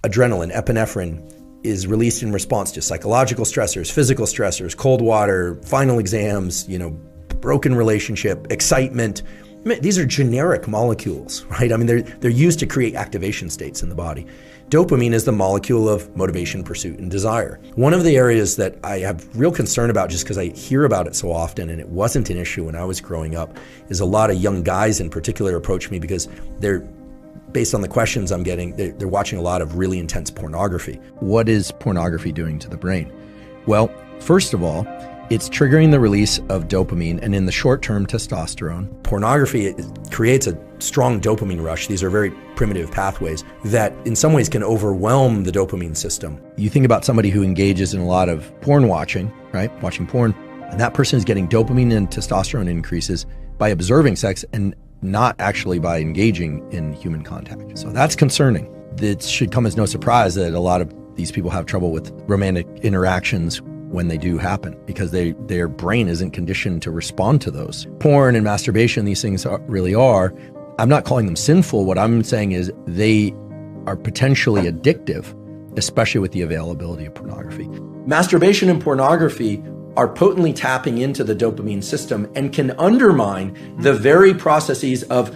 adrenaline, epinephrine, is released in response to psychological stressors, physical stressors, cold water, final exams, broken relationship, excitement. I mean, these are generic molecules, right? I mean, they're used to create activation states in the body. Dopamine is the molecule of motivation, pursuit, and desire. One of the areas that I have real concern about, just because I hear about it so often, and it wasn't an issue when I was growing up, is a lot of young guys in particular approach me because they're, based on the questions I'm getting, they're watching a lot of really intense pornography. What is pornography doing to the brain? Well, first of all, it's triggering the release of dopamine and in the short term, testosterone. Pornography creates a strong dopamine rush. These are very primitive pathways that in some ways can overwhelm the dopamine system. You think about somebody who engages in a lot of porn watching, right? Watching porn, and that person is getting dopamine and testosterone increases by observing sex and not actually by engaging in human contact. So that's concerning. It should come as no surprise that a lot of these people have trouble with romantic interactions when they do happen, because their brain isn't conditioned to respond to those. Porn and masturbation, these things really are. I'm not calling them sinful. What I'm saying is they are potentially addictive, especially with the availability of pornography. Masturbation and pornography are potently tapping into the dopamine system and can undermine the very processes of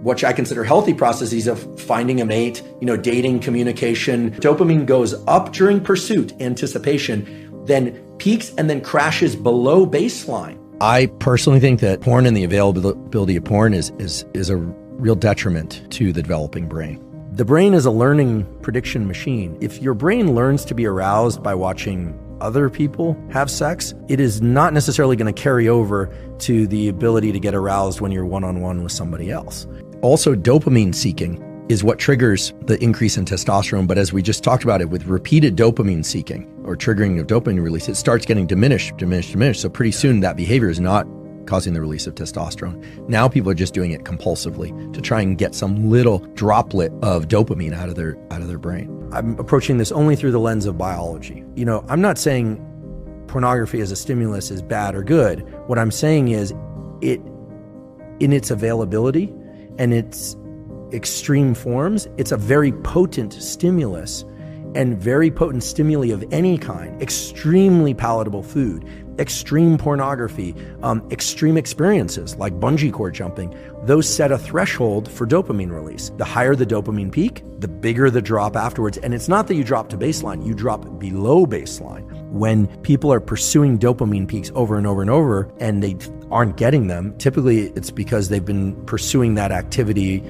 what I consider healthy processes of finding a mate, dating, communication. Dopamine goes up during pursuit, anticipation, then peaks and then crashes below baseline. I personally think that porn and the availability of porn is a real detriment to the developing brain. The brain is a learning prediction machine. If your brain learns to be aroused by watching other people have sex, it is not necessarily going to carry over to the ability to get aroused when you're one-on-one with somebody else. Also, dopamine seeking is what triggers the increase in testosterone. But as we just talked about it, with repeated dopamine seeking or triggering of dopamine release, it starts getting diminished. So pretty soon that behavior is not causing the release of testosterone. Now people are just doing it compulsively to try and get some little droplet of dopamine out of their brain. I'm approaching this only through the lens of biology. I'm not saying pornography as a stimulus is bad or good. What I'm saying is in its availability and its extreme forms, it's a very potent stimulus, and very potent stimuli of any kind, extremely palatable food, extreme pornography, extreme experiences like bungee cord jumping, those set a threshold for dopamine release. The higher the dopamine peak, the bigger the drop afterwards. And it's not that you drop to baseline, you drop below baseline. When people are pursuing dopamine peaks over and over and over and they aren't getting them, typically it's because they've been pursuing that activity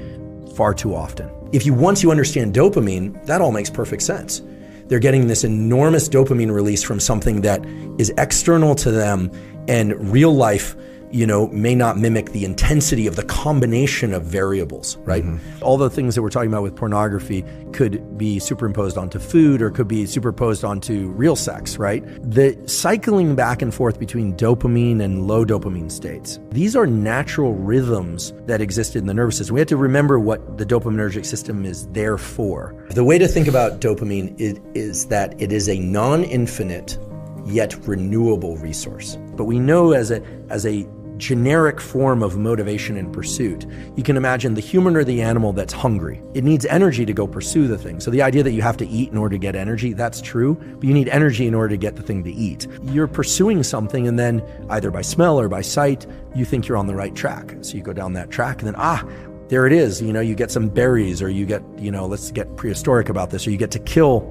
far too often. Once you understand dopamine, that all makes perfect sense. They're getting this enormous dopamine release from something that is external to them, and real life, may not mimic the intensity of the combination of variables, right? Mm-hmm. All the things that we're talking about with pornography could be superimposed onto food or could be superimposed onto real sex, right? The cycling back and forth between dopamine and low dopamine states, these are natural rhythms that exist in the nervous system. We have to remember what the dopaminergic system is there for. The way to think about dopamine is that it is a non-infinite yet renewable resource. But we know as a generic form of motivation and pursuit, you can imagine the human or the animal that's hungry. It needs energy to go pursue the thing. So the idea that you have to eat in order to get energy, that's true, but you need energy in order to get the thing to eat. You're pursuing something, and then either by smell or by sight, you think you're on the right track. So you go down that track, and then there it is. You get some berries, or you get, let's get prehistoric about this, or you get to kill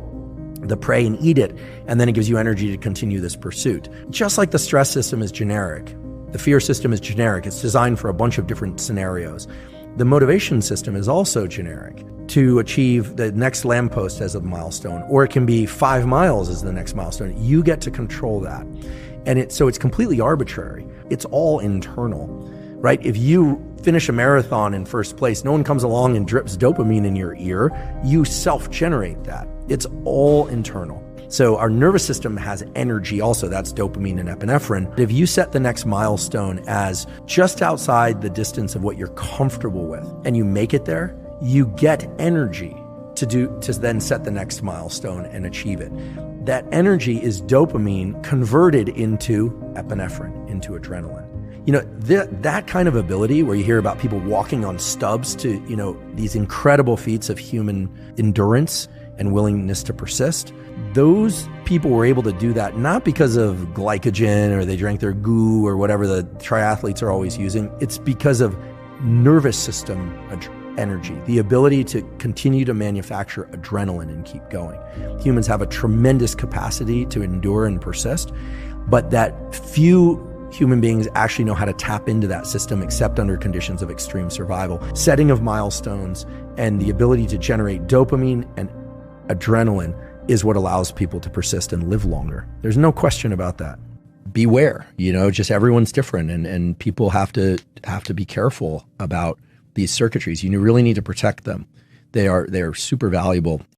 the prey and eat it, and then it gives you energy to continue this pursuit. Just like the stress system is generic, the fear system is generic. It's designed for a bunch of different scenarios. The motivation system is also generic to achieve the next lamppost as a milestone, or it can be 5 miles as the next milestone. You get to control that. And so it's completely arbitrary. It's all internal, right? If you finish a marathon in first place, no one comes along and drips dopamine in your ear. You self-generate that. It's all internal. So our nervous system has energy also, that's dopamine and epinephrine. If you set the next milestone as just outside the distance of what you're comfortable with, and you make it there, you get energy to then set the next milestone and achieve it. That energy is dopamine converted into epinephrine, into adrenaline. That kind of ability where you hear about people walking on stubs to, these incredible feats of human endurance and willingness to persist. Those people were able to do that not because of glycogen or they drank their goo or whatever the triathletes are always using. It's because of nervous system energy, the ability to continue to manufacture adrenaline and keep going. Humans have a tremendous capacity to endure and persist, but that few human beings actually know how to tap into that system except under conditions of extreme survival. Setting of milestones and the ability to generate dopamine and adrenaline is what allows people to persist and live longer. There's no question about that. Beware, just everyone's different, and people have to be careful about these circuitries. You really need to protect them. They are super valuable.